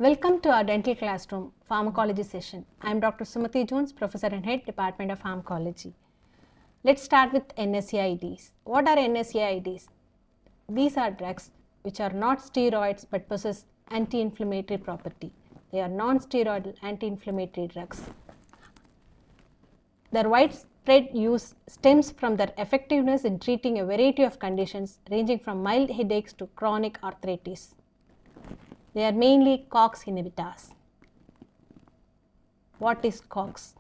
Welcome to our dental classroom pharmacology session. I am Dr. Sumathi Jones, Professor and Head, Department of Pharmacology. Let's start with NSAIDs. What are NSAIDs? These are drugs which are not steroids but possess anti-inflammatory property. They are non-steroidal anti-inflammatory drugs. Their widespread use stems from their effectiveness in treating a variety of conditions ranging from mild headaches to chronic arthritis. They are mainly COX inhibitors. What is COX?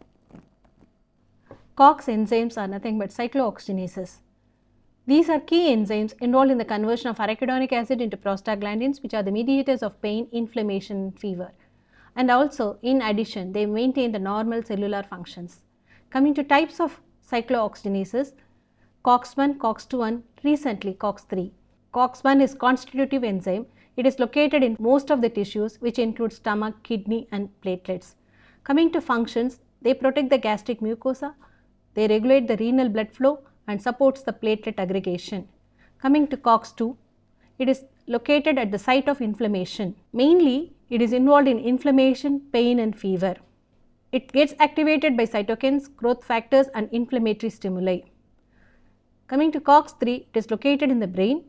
COX enzymes are nothing but cyclooxygenases. These are key enzymes involved in the conversion of arachidonic acid into prostaglandins, which are the mediators of pain, inflammation, and fever. And also, in addition, they maintain the normal cellular functions. Coming to types of cyclooxygenases, COX1, COX2 and recently COX3. COX1 is constitutive enzyme. It is located in most of the tissues, which include stomach, kidney and platelets. Coming to functions, they protect the gastric mucosa, they regulate the renal blood flow and supports the platelet aggregation. Coming to COX2, it is located at the site of inflammation. Mainly, it is involved in inflammation, pain and fever. It gets activated by cytokines, growth factors and inflammatory stimuli. Coming to COX3, it is located in the brain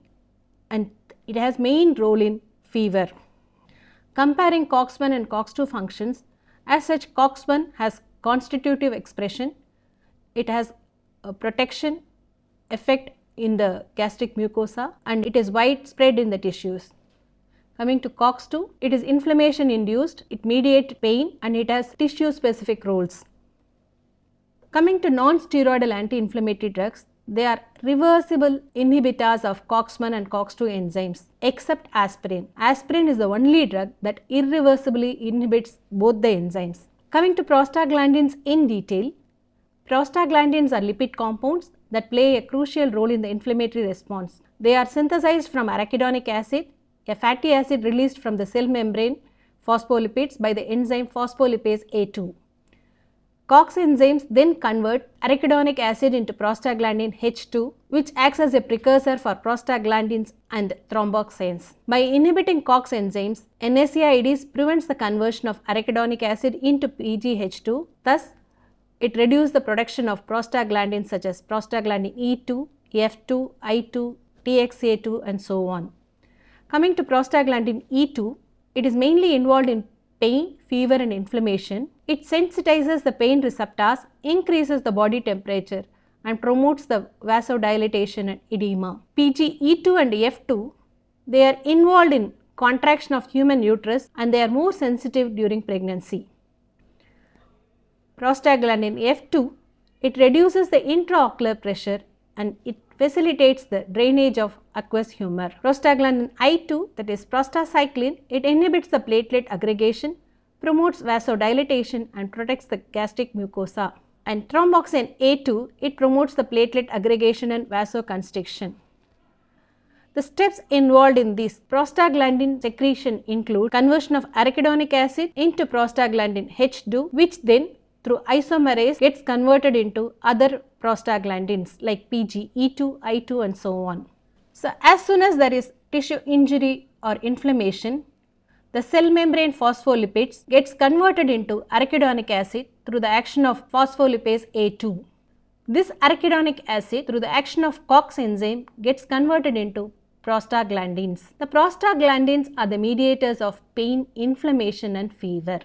and it has main role in fever. Comparing COX1 and COX2 functions, as such COX1 has constitutive expression, it has a protection effect in the gastric mucosa and it is widespread in the tissues. Coming to COX2, it is inflammation induced, it mediates pain and it has tissue specific roles. Coming to non-steroidal anti-inflammatory drugs, they are reversible inhibitors of COX1 and COX2 enzymes except aspirin. Aspirin is the only drug that irreversibly inhibits both the enzymes. Coming to prostaglandins in detail, prostaglandins are lipid compounds that play a crucial role in the inflammatory response. They are synthesized from arachidonic acid, a fatty acid released from the cell membrane phospholipids by the enzyme phospholipase A2. COX enzymes then convert arachidonic acid into prostaglandin H2, which acts as a precursor for prostaglandins and thromboxanes. By inhibiting COX enzymes, NSAIDs prevents the conversion of arachidonic acid into PGH2. Thus, it reduces the production of prostaglandins such as prostaglandin E2, F2, I2, TXA2 and so on. Coming to prostaglandin E2, it is mainly involved in pain, fever and inflammation. It sensitizes the pain receptors, increases the body temperature and promotes the vasodilatation and edema. PGE2 and F2, they are involved in contraction of human uterus and they are more sensitive during pregnancy. Prostaglandin F2, it reduces the intraocular pressure and it facilitates the drainage of aqueous humor. Prostaglandin I2, that is prostacyclin, it inhibits the platelet aggregation, promotes vasodilatation and protects the gastric mucosa. And thromboxane A2, it promotes the platelet aggregation and vasoconstriction. The steps involved in this prostaglandin secretion include conversion of arachidonic acid into prostaglandin H2, which then through isomerase gets converted into other prostaglandins like PGE2, I2 and so on. So, as soon as there is tissue injury or inflammation, the cell membrane phospholipids gets converted into arachidonic acid through the action of phospholipase A2. This arachidonic acid through the action of COX enzyme gets converted into prostaglandins. The prostaglandins are the mediators of pain, inflammation and fever.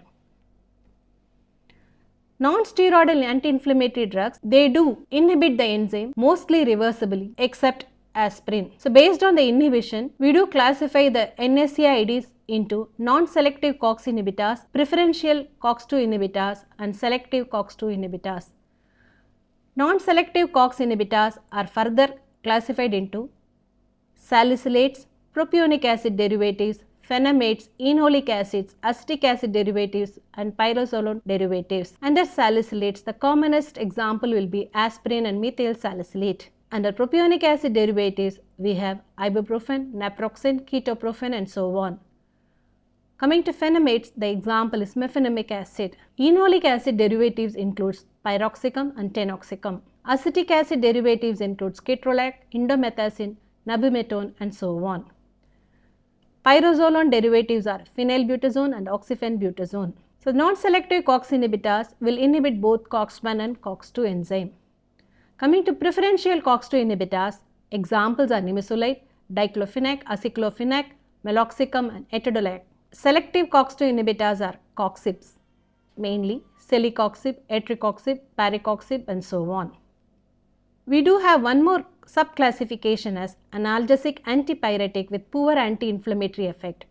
Non-steroidal anti-inflammatory drugs, they do inhibit the enzyme mostly reversibly except aspirin. So, based on the inhibition, we do classify the NSAIDs into non-selective COX inhibitors, preferential COX2 inhibitors and selective COX2 inhibitors. Non-selective COX inhibitors are further classified into salicylates, propionic acid derivatives, phenamates, enolic acids, acetic acid derivatives and pyrazolone derivatives. Under salicylates, the commonest example will be aspirin and methyl salicylate. Under propionic acid derivatives, we have ibuprofen, naproxen, ketoprofen and so on. Coming to phenamates, the example is mefenamic acid. Enolic acid derivatives includes piroxicum and tenoxicum. Acetic acid derivatives includes ketorolac, indomethacin, nabumetone and so on. Pyrazolone derivatives are phenylbutazone and oxyphenbutazone. So non-selective COX inhibitors will inhibit both COX-1 and COX-2 enzyme. Coming to preferential COX-2 inhibitors, examples are nimesulide, diclofenac, aceclofenac, meloxicam and etodolac. Selective COX-2 inhibitors are coxibs, mainly celecoxib, etricoxib, parecoxib and so on. We do have one more subclassification as analgesic antipyretic with poor anti-inflammatory effect.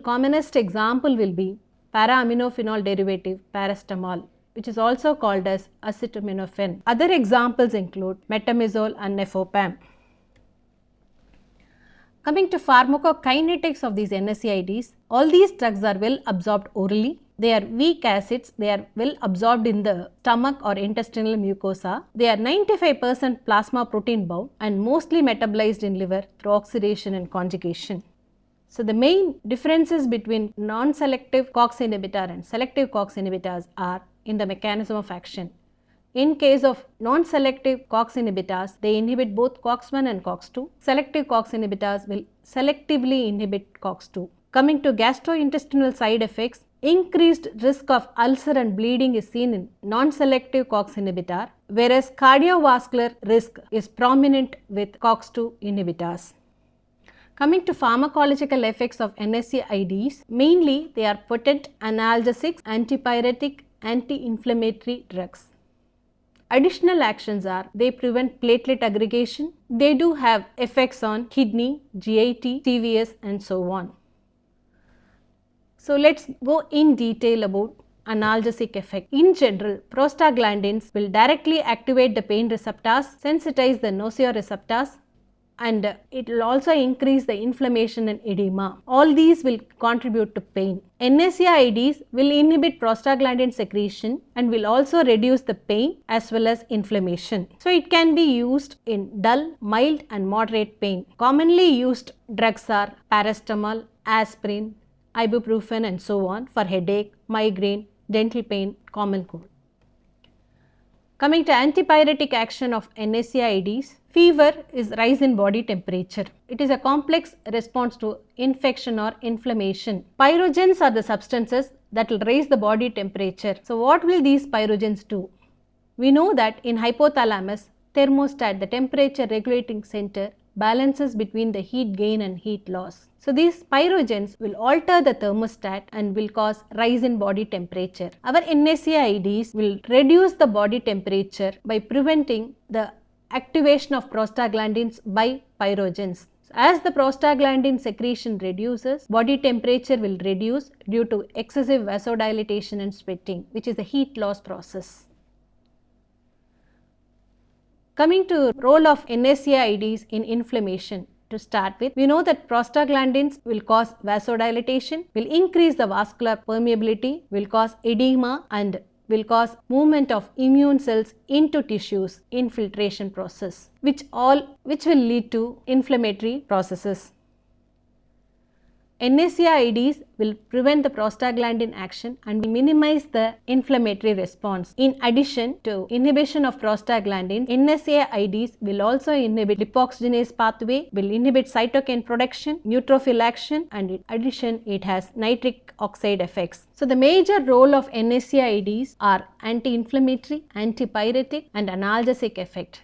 Commonest example will be para-aminophenol derivative paracetamol, which is also called as acetaminophen. Other examples include metamizole and nefopam. Coming to pharmacokinetics of these NSAIDs, all these drugs are well absorbed orally. They are weak acids, they are well absorbed in the stomach or intestinal mucosa. They are 95% plasma protein bound and mostly metabolized in liver through oxidation and conjugation. So the main differences between non-selective COX inhibitor and selective COX inhibitors are in the mechanism of action. In case of non-selective COX inhibitors, they inhibit both COX-1 and COX-2. Selective COX inhibitors will selectively inhibit COX-2. Coming to gastrointestinal side effects, increased risk of ulcer and bleeding is seen in non-selective COX inhibitor, whereas cardiovascular risk is prominent with COX-2 inhibitors. Coming to pharmacological effects of NSAIDs, mainly they are potent analgesics, antipyretic, anti-inflammatory drugs. Additional actions are they prevent platelet aggregation, they do have effects on kidney, GIT, CVS and so on. So let's go in detail about analgesic effect. In general, prostaglandins will directly activate the pain receptors, sensitize the nociceptors, and it will also increase the inflammation and edema. All these will contribute to pain. NSAIDs will inhibit prostaglandin secretion and will also reduce the pain as well as inflammation. So it can be used in dull, mild and moderate pain. Commonly used drugs are paracetamol, aspirin, ibuprofen and so on for headache, migraine, dental pain, common cold. Coming to antipyretic action of NSAIDs, fever is rise in body temperature. It is a complex response to infection or inflammation. Pyrogens are the substances that will raise the body temperature. So what will these pyrogens do? We know that in hypothalamus, thermostat, the temperature regulating center, balances between the heat gain and heat loss. So these pyrogens will alter the thermostat and will cause rise in body temperature. Our NSAIDs will reduce the body temperature by preventing the activation of prostaglandins by pyrogens. As the prostaglandin secretion reduces, body temperature will reduce due to excessive vasodilatation and sweating, which is a heat loss process. Coming to role of NSAIDs in inflammation. To start with, we know that prostaglandins will cause vasodilatation, will increase the vascular permeability, will cause edema and will cause movement of immune cells into tissues, infiltration process, which will lead to inflammatory processes. NSAIDs will prevent the prostaglandin action and minimize the inflammatory response. In addition to inhibition of prostaglandin, NSAIDs will also inhibit lipoxygenase pathway, will inhibit cytokine production, neutrophil action, and in addition it has nitric oxide effects. So the major role of NSAIDs are anti-inflammatory, antipyretic and analgesic effect.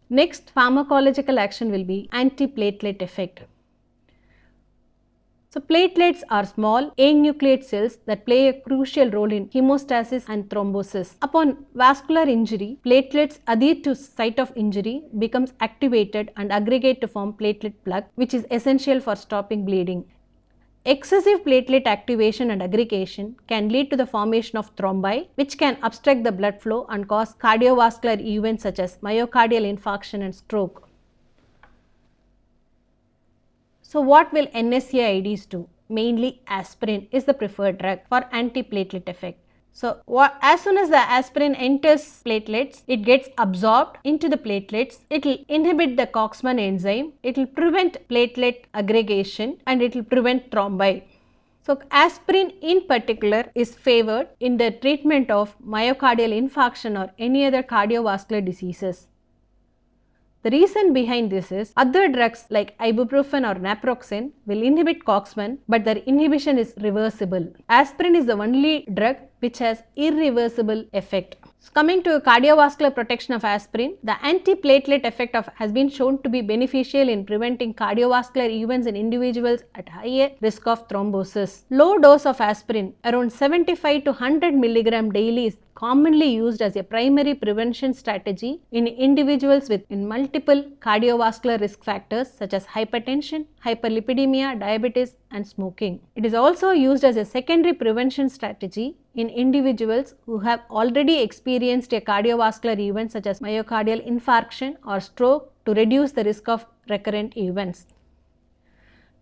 Next, pharmacological action will be anti-platelet effect. So platelets are small anucleate cells that play a crucial role in hemostasis and thrombosis. Upon vascular injury, platelets adhere to site of injury, becomes activated and aggregate to form platelet plug, which is essential for stopping bleeding. Excessive platelet activation and aggregation can lead to the formation of thrombi, which can obstruct the blood flow and cause cardiovascular events such as myocardial infarction and stroke. So what will NSAIDs do? Mainly aspirin is the preferred drug for antiplatelet effect. So as soon as the aspirin enters platelets, it gets absorbed into the platelets. It will inhibit the COX-1 enzyme. It will prevent platelet aggregation and it will prevent thrombi. So aspirin in particular is favored in the treatment of myocardial infarction or any other cardiovascular diseases. The reason behind this is other drugs like ibuprofen or naproxen will inhibit COX-1, but their inhibition is reversible. Aspirin is the only drug which has irreversible effect. So coming to cardiovascular protection of aspirin, the anti-platelet effect has been shown to be beneficial in preventing cardiovascular events in individuals at higher risk of thrombosis. Low dose of aspirin, around 75 to 100 mg daily, is commonly used as a primary prevention strategy in individuals with multiple cardiovascular risk factors such as hypertension, hyperlipidemia, diabetes, and smoking. It is also used as a secondary prevention strategy in individuals who have already experienced a cardiovascular event such as myocardial infarction or stroke to reduce the risk of recurrent events.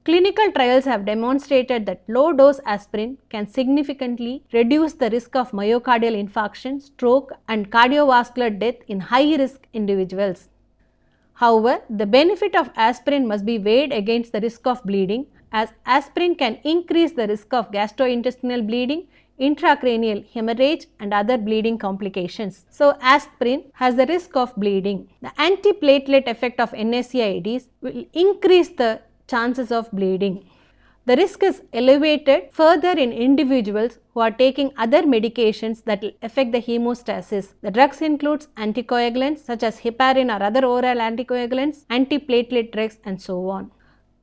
Clinical trials have demonstrated that low-dose aspirin can significantly reduce the risk of myocardial infarction, stroke, and cardiovascular death in high-risk individuals. However, the benefit of aspirin must be weighed against the risk of bleeding, as aspirin can increase the risk of gastrointestinal bleeding, intracranial hemorrhage, and other bleeding complications. So, aspirin has the risk of bleeding. The antiplatelet effect of NSAIDs will increase the chances of bleeding. The risk is elevated further in individuals who are taking other medications that will affect the hemostasis. The drugs include anticoagulants such as heparin or other oral anticoagulants, antiplatelet drugs, and so on.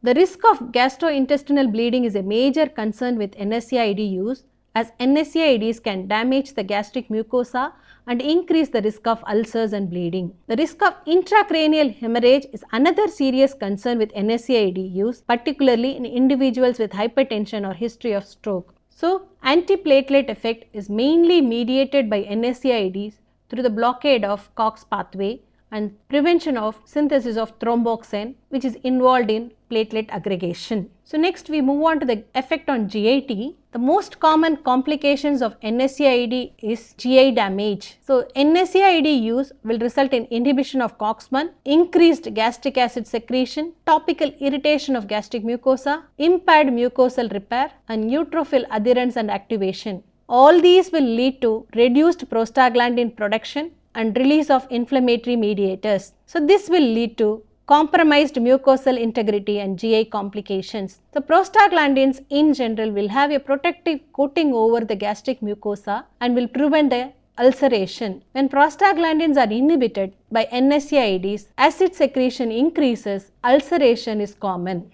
The risk of gastrointestinal bleeding is a major concern with NSAID use, as NSAIDs can damage the gastric mucosa and increase the risk of ulcers and bleeding. The risk of intracranial hemorrhage is another serious concern with NSAID use, particularly in individuals with hypertension or history of stroke. So, antiplatelet effect is mainly mediated by NSAIDs through the blockade of COX pathway and prevention of synthesis of thromboxane, which is involved in platelet aggregation. So next we move on to the effect on GIT. The most common complications of NSAID is GI damage. So NSAID use will result in inhibition of COX-1, increased gastric acid secretion, topical irritation of gastric mucosa, impaired mucosal repair, and neutrophil adherence and activation. All these will lead to reduced prostaglandin production and release of inflammatory mediators. So this will lead to compromised mucosal integrity and GI complications. The prostaglandins in general will have a protective coating over the gastric mucosa and will prevent the ulceration. When prostaglandins are inhibited by NSAIDs, acid secretion increases, ulceration is common.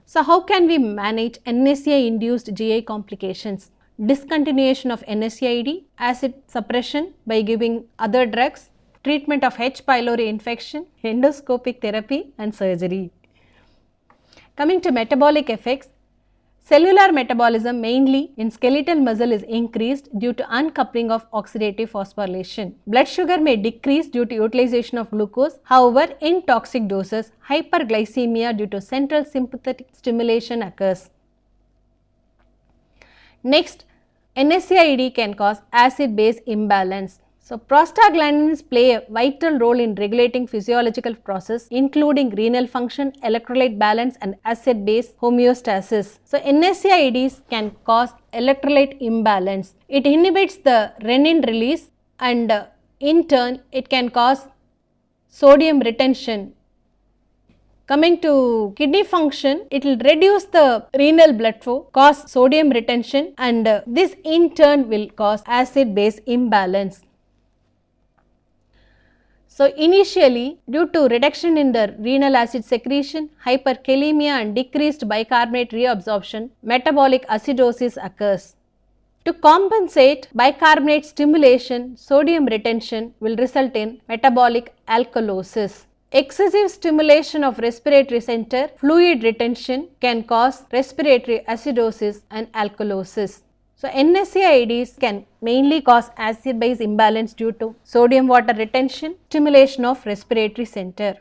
So how can we manage NSAID-induced GI complications? Discontinuation of NSAID, acid suppression by giving other drugs, treatment of H. pylori infection, endoscopic therapy, and surgery. Coming to metabolic effects, cellular metabolism mainly in skeletal muscle is increased due to uncoupling of oxidative phosphorylation. Blood sugar may decrease due to utilization of glucose. However, in toxic doses, hyperglycemia due to central sympathetic stimulation occurs. Next, NSAID can cause acid-base imbalance. So, prostaglandins play a vital role in regulating physiological process including renal function, electrolyte balance, and acid-base homeostasis. So, NSAIDs can cause electrolyte imbalance. It inhibits the renin release and in turn it can cause sodium retention. Coming to kidney function, it will reduce the renal blood flow, cause sodium retention, and this in turn will cause acid-base imbalance. So initially, due to reduction in the renal acid secretion, hyperkalemia, and decreased bicarbonate reabsorption, metabolic acidosis occurs. To compensate bicarbonate stimulation, sodium retention will result in metabolic alkalosis. Excessive stimulation of respiratory center fluid retention can cause respiratory acidosis and alkalosis. So, NSAIDs can mainly cause acid-base imbalance due to sodium water retention, stimulation of respiratory center.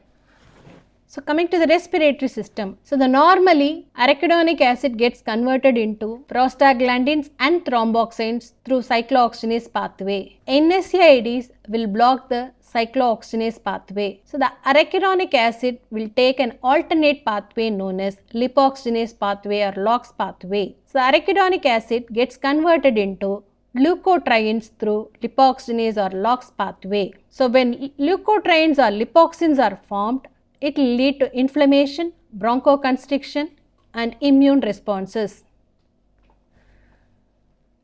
So, coming to the respiratory system. So, normally arachidonic acid gets converted into prostaglandins and thromboxanes through cyclooxygenase pathway. NSAIDs will block the cyclooxygenase pathway. So, the arachidonic acid will take an alternate pathway known as lipoxygenase pathway or LOX pathway. So, arachidonic acid gets converted into leukotrienes through lipoxygenase or LOX pathway. So when leukotrienes or lipoxins are formed, it will lead to inflammation, bronchoconstriction and immune responses.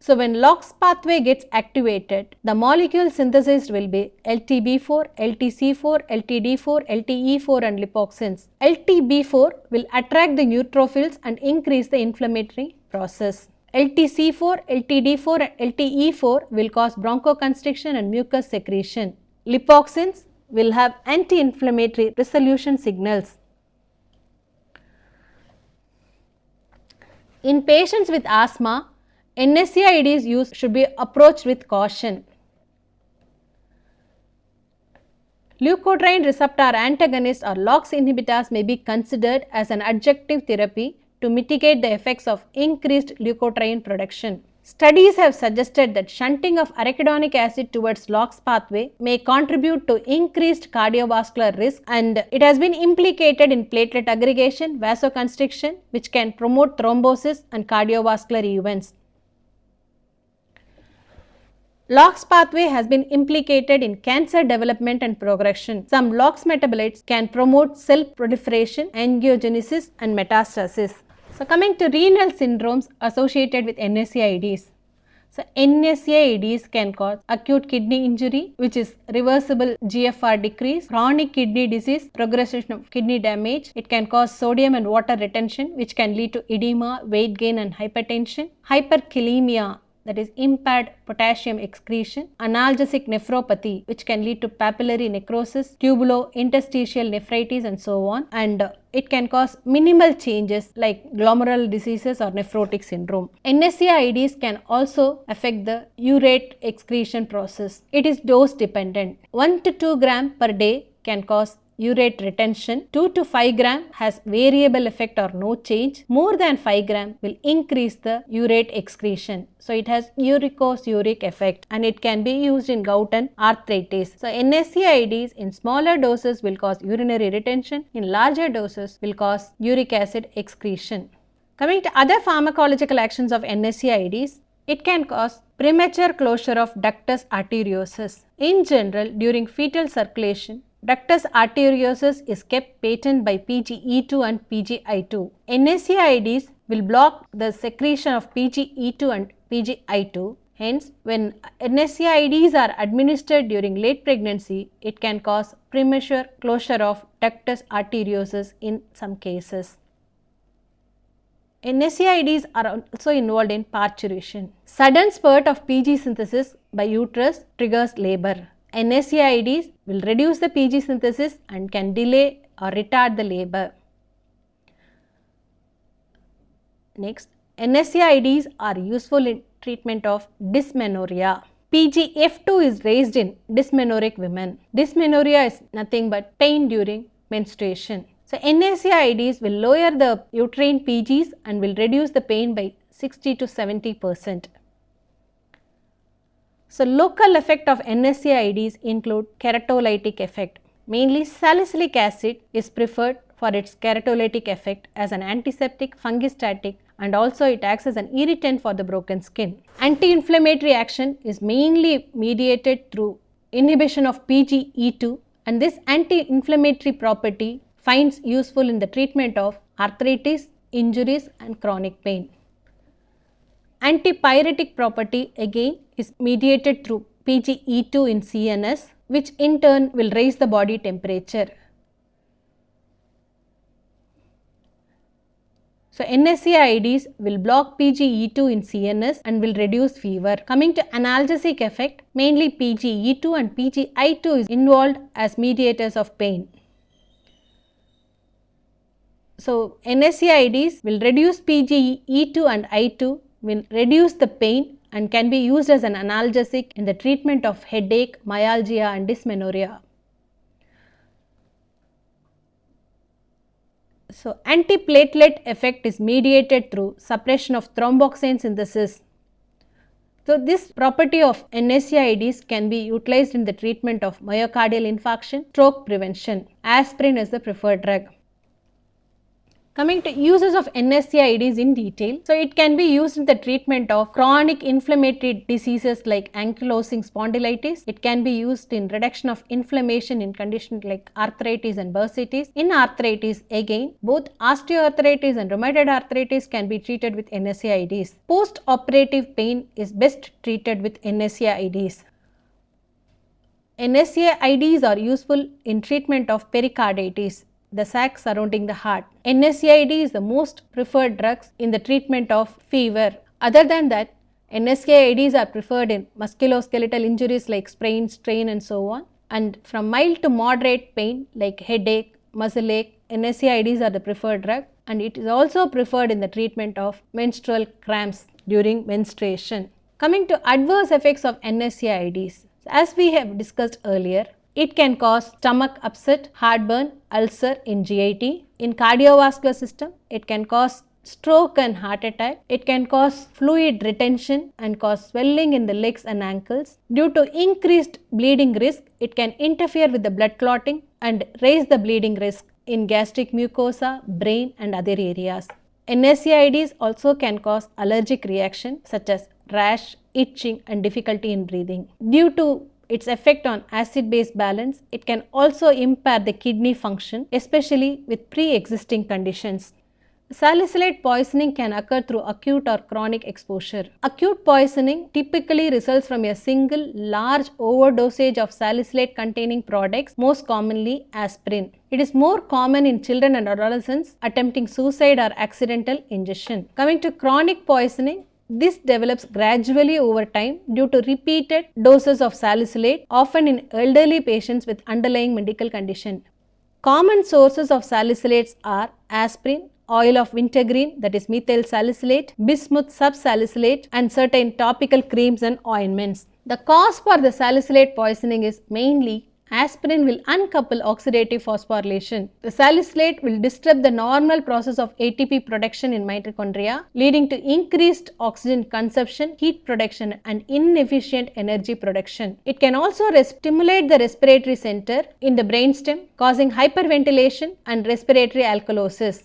So when LOX pathway gets activated, the molecule synthesized will be LTB4, LTC4, LTD4, LTE4 and lipoxins. LTB4 will attract the neutrophils and increase the inflammatory process. LTC4, LTD4 and LTE4 will cause bronchoconstriction and mucus secretion. Lipoxins will have anti-inflammatory resolution signals. In patients with asthma, NSAIDs use should be approached with caution. Leukotriene receptor antagonists or LOX inhibitors may be considered as an adjunctive therapy to mitigate the effects of increased leukotriene production. Studies have suggested that shunting of arachidonic acid towards LOX pathway may contribute to increased cardiovascular risk, and it has been implicated in platelet aggregation, vasoconstriction, which can promote thrombosis and cardiovascular events. LOX pathway has been implicated in cancer development and progression. Some LOX metabolites can promote cell proliferation, angiogenesis and metastasis. So coming to renal syndromes associated with NSAIDs. So NSAIDs can cause acute kidney injury, which is reversible GFR decrease, chronic kidney disease, progression of kidney damage. It can cause sodium and water retention, which can lead to edema, weight gain and hypertension, hyperkalemia, that is impaired potassium excretion, analgesic nephropathy, which can lead to papillary necrosis, tubulointerstitial nephritis and so on, and it can cause minimal changes like glomerular diseases or nephrotic syndrome. NSAIDs can also affect the urate excretion process. It is dose dependent. 1 to 2 grams per day can cause urate retention. 2 to 5 gram has variable effect or no change. More than 5 gram will increase the urate excretion. So it has uricose-uric effect and it can be used in gout and arthritis. So NSAIDs in smaller doses will cause urinary retention. In larger doses will cause uric acid excretion. Coming to other pharmacological actions of NSAIDs, it can cause premature closure of ductus arteriosus. In general, during fetal circulation, ductus arteriosus is kept patent by PGE2 and PGI2. NSAIDs will block the secretion of PGE2 and PGI2. Hence, when NSAIDs are administered during late pregnancy, it can cause premature closure of ductus arteriosus in some cases. NSAIDs are also involved in parturition. Sudden spurt of PG synthesis by uterus triggers labor. NSAIDs will reduce the PG synthesis and can delay or retard the labor. Next, NSAIDs are useful in treatment of dysmenorrhea. PGF2 is raised in dysmenoric women. Dysmenorrhea is nothing but pain during menstruation. So NSAIDs will lower the uterine PGs and will reduce the pain by 60 to 70%. So local effect of NSAIDs include keratolytic effect. Mainly salicylic acid is preferred for its keratolytic effect as an antiseptic, fungistatic, and also it acts as an irritant for the broken skin. Anti-inflammatory action is mainly mediated through inhibition of PGE2, and this anti-inflammatory property finds useful in the treatment of arthritis, injuries and chronic pain. Antipyretic property again is mediated through PGE2 in CNS, which in turn will raise the body temperature. So NSAIDs will block PGE2 in CNS and will reduce fever. Coming to analgesic effect, mainly PGE2 and PGI2 is involved as mediators of pain. So NSAIDs will reduce PGE2 and I2, will reduce the pain and can be used as an analgesic in the treatment of headache, myalgia and dysmenorrhea. So anti-platelet effect is mediated through suppression of thromboxane synthesis. So this property of NSAIDs can be utilized in the treatment of myocardial infarction, stroke prevention. Aspirin is the preferred drug. Coming to uses of NSAIDs in detail, so it can be used in the treatment of chronic inflammatory diseases like ankylosing spondylitis. It can be used in reduction of inflammation in conditions like arthritis and bursitis. In arthritis, again, both osteoarthritis and rheumatoid arthritis can be treated with NSAIDs. Post-operative pain is best treated with NSAIDs. NSAIDs are useful in treatment of pericarditis, the sac surrounding the heart. NSAID is the most preferred drugs in the treatment of fever. Other than that, NSAIDs are preferred in musculoskeletal injuries like sprain, strain and so on. And from mild to moderate pain like headache, muscle ache, NSAIDs are the preferred drug, and it is also preferred in the treatment of menstrual cramps during menstruation. Coming to adverse effects of NSAIDs. As we have discussed earlier, it can cause stomach upset, heartburn, ulcer in GIT. In cardiovascular system, it can cause stroke and heart attack. It can cause fluid retention and cause swelling in the legs and ankles. Due to increased bleeding risk, it can interfere with the blood clotting and raise the bleeding risk in gastric mucosa, brain and other areas. NSAIDs also can cause allergic reaction such as rash, itching and difficulty in breathing. Due to its effect on acid-base balance, it can also impair the kidney function, especially with pre-existing conditions. Salicylate poisoning can occur through acute or chronic exposure. Acute poisoning typically results from a single large overdosage of salicylate containing products, most commonly aspirin. It is more common in children and adolescents attempting suicide or accidental ingestion. Coming to chronic poisoning, this develops gradually over time due to repeated doses of salicylate, often in elderly patients with underlying medical condition. Common sources of salicylates are aspirin, oil of wintergreen, that is methyl salicylate, bismuth subsalicylate and certain topical creams and ointments. The cause for the salicylate poisoning is mainly aspirin will uncouple oxidative phosphorylation. The salicylate will disrupt the normal process of ATP production in mitochondria, leading to increased oxygen consumption, heat production and inefficient energy production. It can also stimulate the respiratory center in the brainstem, causing hyperventilation and respiratory alkalosis.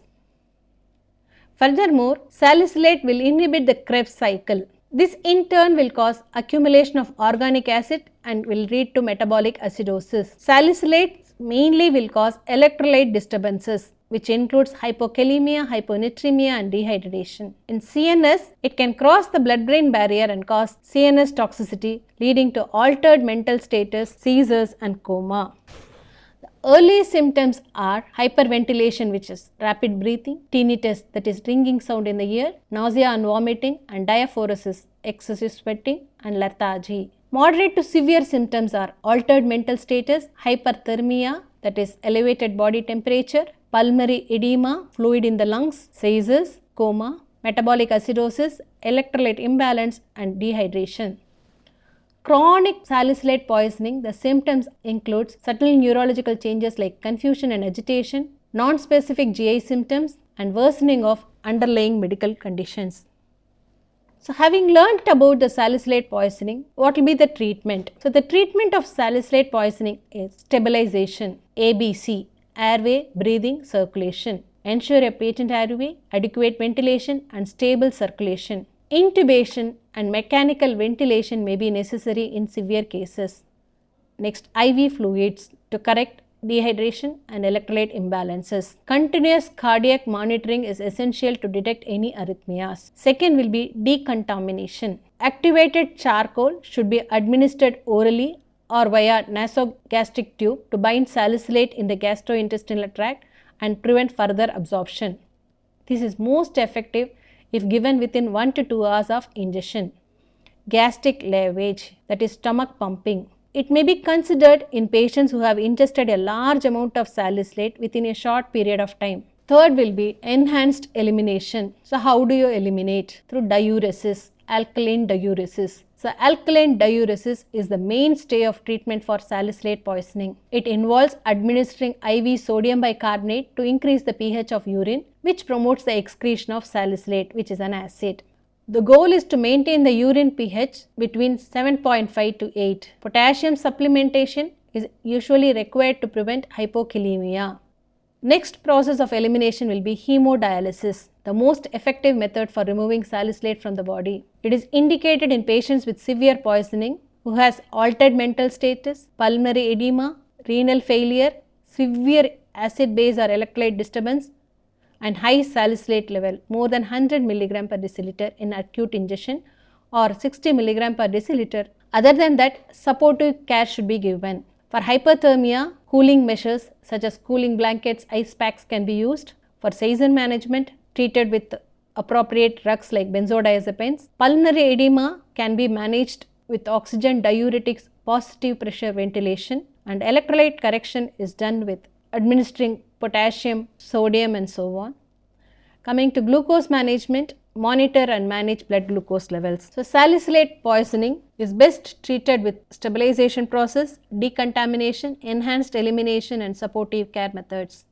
Furthermore, salicylate will inhibit the Krebs cycle. This in turn will cause accumulation of organic acid and will lead to metabolic acidosis. Salicylates mainly will cause electrolyte disturbances, which includes hypokalemia, hyponatremia and dehydration. In CNS, it can cross the blood-brain barrier and cause CNS toxicity, leading to altered mental status, seizures and coma. Early symptoms are hyperventilation, which is rapid breathing, tinnitus, that is ringing sound in the ear, nausea and vomiting, and diaphoresis, excessive sweating, and lethargy. Moderate to severe symptoms are altered mental status, hyperthermia, that is elevated body temperature, pulmonary edema, fluid in the lungs, seizures, coma, metabolic acidosis, electrolyte imbalance, and dehydration. Chronic salicylate poisoning, the symptoms include subtle neurological changes like confusion and agitation, non-specific GI symptoms, and worsening of underlying medical conditions. So, having learnt about the salicylate poisoning, what will be the treatment? So, the treatment of salicylate poisoning is stabilization, ABC, airway, breathing, circulation. Ensure a patent airway, adequate ventilation, and stable circulation. Intubation and mechanical ventilation may be necessary in severe cases. Next, IV fluids to correct dehydration and electrolyte imbalances. Continuous cardiac monitoring is essential to detect any arrhythmias. Second will be decontamination. Activated charcoal should be administered orally or via nasogastric tube to bind salicylate in the gastrointestinal tract and prevent further absorption. This is most effective if given within 1 to 2 hours of ingestion. Gastric lavage, that is stomach pumping. It may be considered in patients who have ingested a large amount of salicylate within a short period of time. Third will be enhanced elimination. So, how do you eliminate? Through diuresis, alkaline diuresis. So, alkaline diuresis is the mainstay of treatment for salicylate poisoning. It involves administering IV sodium bicarbonate to increase the pH of urine, which promotes the excretion of salicylate, which is an acid. The goal is to maintain the urine pH between 7.5 to 8. Potassium supplementation is usually required to prevent hypokalemia. Next process of elimination will be hemodialysis, the most effective method for removing salicylate from the body. It is indicated in patients with severe poisoning who has altered mental status, pulmonary edema, renal failure, severe acid-base or electrolyte disturbance, and high salicylate level more than 100 mg per deciliter in acute ingestion or 60 mg per deciliter. Other than that, supportive care should be given. For hypothermia, cooling measures such as cooling blankets, ice packs can be used. For seizure management, treated with appropriate drugs like benzodiazepines. Pulmonary edema can be managed with oxygen diuretics, positive pressure ventilation, and electrolyte correction is done with administering potassium, sodium, and so on. Coming to glucose management, monitor and manage blood glucose levels. So, salicylate poisoning is best treated with stabilization process, decontamination, enhanced elimination, and supportive care methods.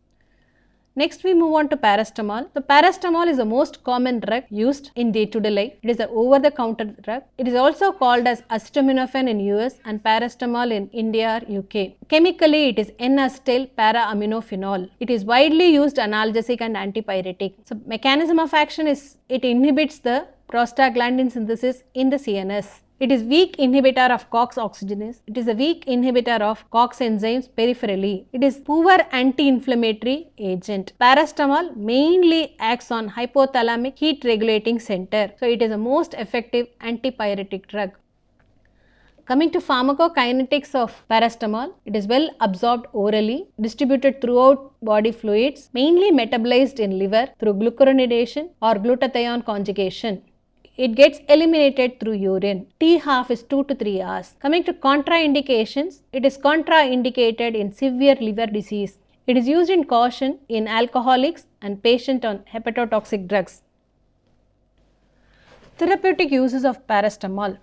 Next, we move on to paracetamol. So, paracetamol is the most common drug used in day-to-day life. It is an over-the-counter drug. It is also called as acetaminophen in US and paracetamol in India or UK. Chemically, it is N-acetyl para-aminophenol. It is widely used analgesic and antipyretic. So, mechanism of action is it inhibits the prostaglandin synthesis in the CNS. It is weak inhibitor of COX oxygenase. It is a weak inhibitor of COX enzymes peripherally. It is poor anti-inflammatory agent. Paracetamol mainly acts on hypothalamic heat regulating center. So, it is a most effective antipyretic drug. Coming to pharmacokinetics of paracetamol, it is well absorbed orally, distributed throughout body fluids, mainly metabolized in liver through glucuronidation or glutathione conjugation. It gets eliminated through urine. T-half is 2 to 3 hours. Coming to contraindications, it is contraindicated in severe liver disease. It is used in caution in alcoholics and patients on hepatotoxic drugs. Therapeutic uses of paracetamol.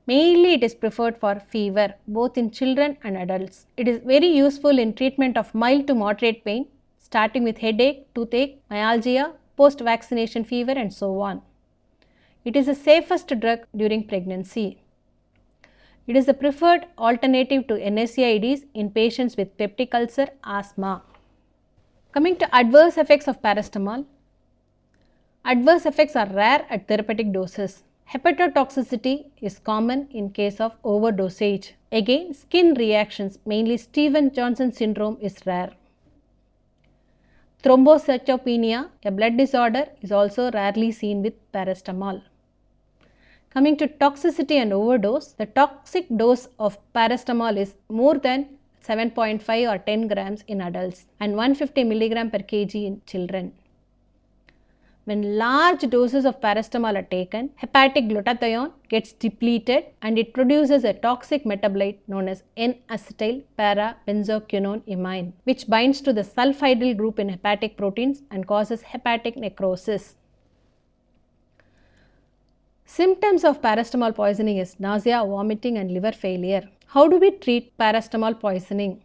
Mainly it is preferred for fever, both in children and adults. It is very useful in treatment of mild to moderate pain, starting with headache, toothache, myalgia, post-vaccination fever, and so on. It is the safest drug during pregnancy. It is the preferred alternative to NSAIDs in patients with peptic ulcer, asthma. Coming to adverse effects of paracetamol. Adverse effects are rare at therapeutic doses. Hepatotoxicity is common in case of overdosage. Again, skin reactions, mainly Stevens-Johnson syndrome, is rare. Thrombocytopenia, a blood disorder, is also rarely seen with paracetamol. Coming to toxicity and overdose, the toxic dose of paracetamol is more than 7.5 or 10 grams in adults and 150 milligram per kg in children. When large doses of paracetamol are taken, hepatic glutathione gets depleted and it produces a toxic metabolite known as N-acetyl para-benzoquinone imine, which binds to the sulfidyl group in hepatic proteins and causes hepatic necrosis. Symptoms of paracetamol poisoning is nausea, vomiting, and liver failure. How do we treat paracetamol poisoning?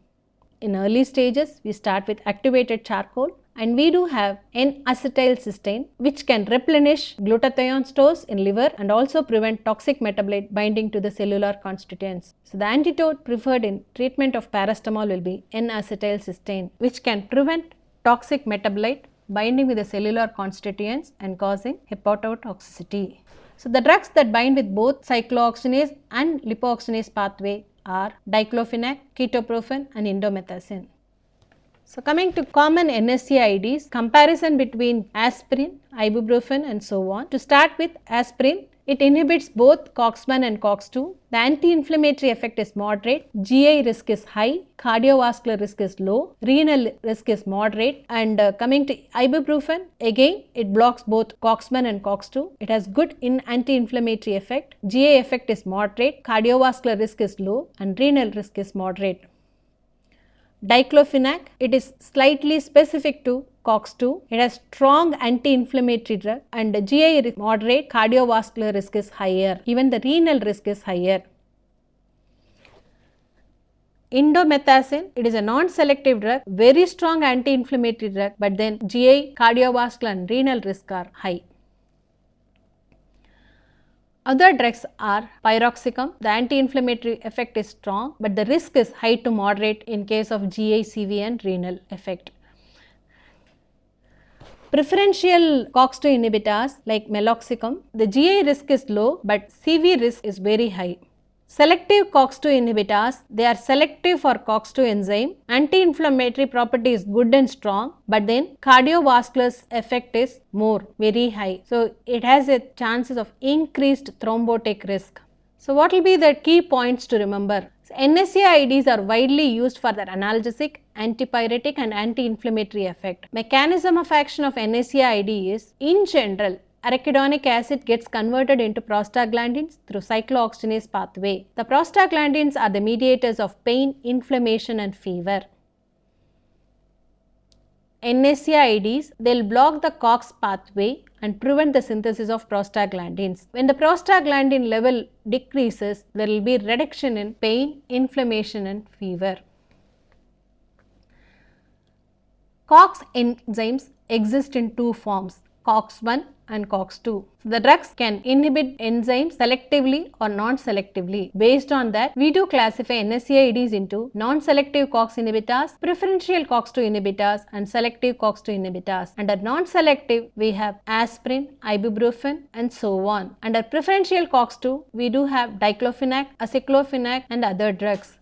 In early stages, we start with activated charcoal, and we do have N-acetylcysteine, which can replenish glutathione stores in liver and also prevent toxic metabolite binding to the cellular constituents. So, the antidote preferred in treatment of paracetamol will be N-acetylcysteine, which can prevent toxic metabolite binding with the cellular constituents and causing hepatotoxicity. So, the drugs that bind with both cyclooxygenase and lipoxygenase pathway are diclofenac, ketoprofen, and indomethacin. So, coming to common NSAIDs, comparison between aspirin, ibuprofen, and so on. To start with aspirin, it inhibits both COX-1 and COX-2. The anti-inflammatory effect is moderate, GI risk is high, cardiovascular risk is low, renal risk is moderate. And coming to ibuprofen, again it blocks both COX-1 and COX-2. It has good anti-inflammatory effect, GI effect is moderate, cardiovascular risk is low, and renal risk is moderate. Diclofenac, it is slightly specific to COX-2. It has strong anti-inflammatory drug and the GI risk moderate, cardiovascular risk is higher, even the renal risk is higher. Indomethacin, it is a non-selective drug, very strong anti-inflammatory drug, but then GI, cardiovascular and renal risk are high. Other drugs are piroxicam. The anti-inflammatory effect is strong, but the risk is high to moderate in case of GI, CV and renal effect. Preferential COX-2 inhibitors like meloxicam, the GI risk is low but CV risk is very high. Selective COX-2 inhibitors, they are selective for COX-2 enzyme. Anti-inflammatory property is good and strong, but then cardiovascular effect is more, very high. So it has a chances of increased thrombotic risk. So what will be the key points to remember? NSAIDs are widely used for their analgesic, antipyretic and anti-inflammatory effect. Mechanism of action of NSAID is, in general, arachidonic acid gets converted into prostaglandins through cyclooxygenase pathway. The prostaglandins are the mediators of pain, inflammation and fever. NSAIDs, they will block the COX pathway and prevent the synthesis of prostaglandins. When the prostaglandin level decreases, there will be reduction in pain, inflammation and fever. COX enzymes exist in two forms, COX-1 and COX-2. The drugs can inhibit enzymes selectively or non-selectively. Based on that, we do classify NSAIDs into non-selective COX inhibitors, preferential COX-2 inhibitors and selective COX-2 inhibitors. Under non-selective, we have aspirin, ibuprofen and so on. Under preferential COX-2, we do have diclofenac, aceclofenac and other drugs.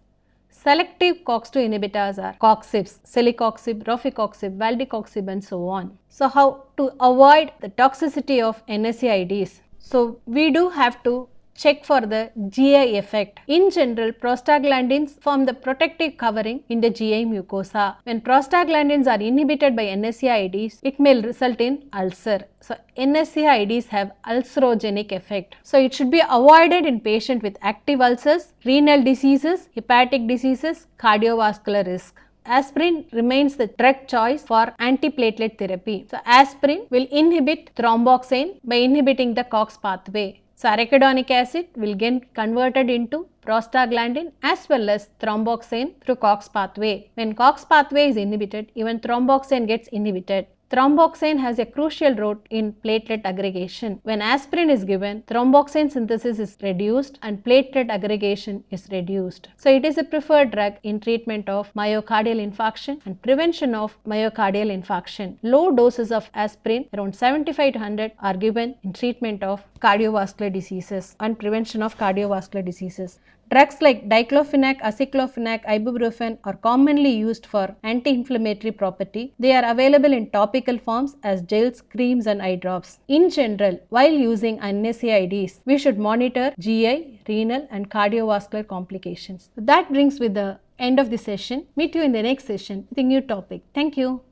Selective COX-2 inhibitors are coxibs, celecoxib, rofecoxib, valdecoxib and so on. So how to avoid the toxicity of NSAIDs? So we do have to check for the GI effect. In general, prostaglandins form the protective covering in the GI mucosa. When prostaglandins are inhibited by NSAIDs, it may result in ulcer. So NSAIDs have ulcerogenic effect. So it should be avoided in patients with active ulcers, renal diseases, hepatic diseases, cardiovascular risk. Aspirin remains the drug choice for anti-platelet therapy. So aspirin will inhibit thromboxane by inhibiting the COX pathway. So arachidonic acid will get converted into prostaglandin as well as thromboxane through COX pathway. When COX pathway is inhibited, even thromboxane gets inhibited. Thromboxane has a crucial role in platelet aggregation. When aspirin is given, thromboxane synthesis is reduced and platelet aggregation is reduced. So it is a preferred drug in treatment of myocardial infarction and prevention of myocardial infarction. Low doses of aspirin, around 75 to 100, are given in treatment of cardiovascular diseases and prevention of cardiovascular diseases. Drugs like diclofenac, aceclofenac, ibuprofen are commonly used for anti-inflammatory property. They are available in topical forms as gels, creams and eye drops. In general, while using NSAIDs, we should monitor GI, renal and cardiovascular complications. That brings with the end of the session. Meet you in the next session with a new topic. Thank you.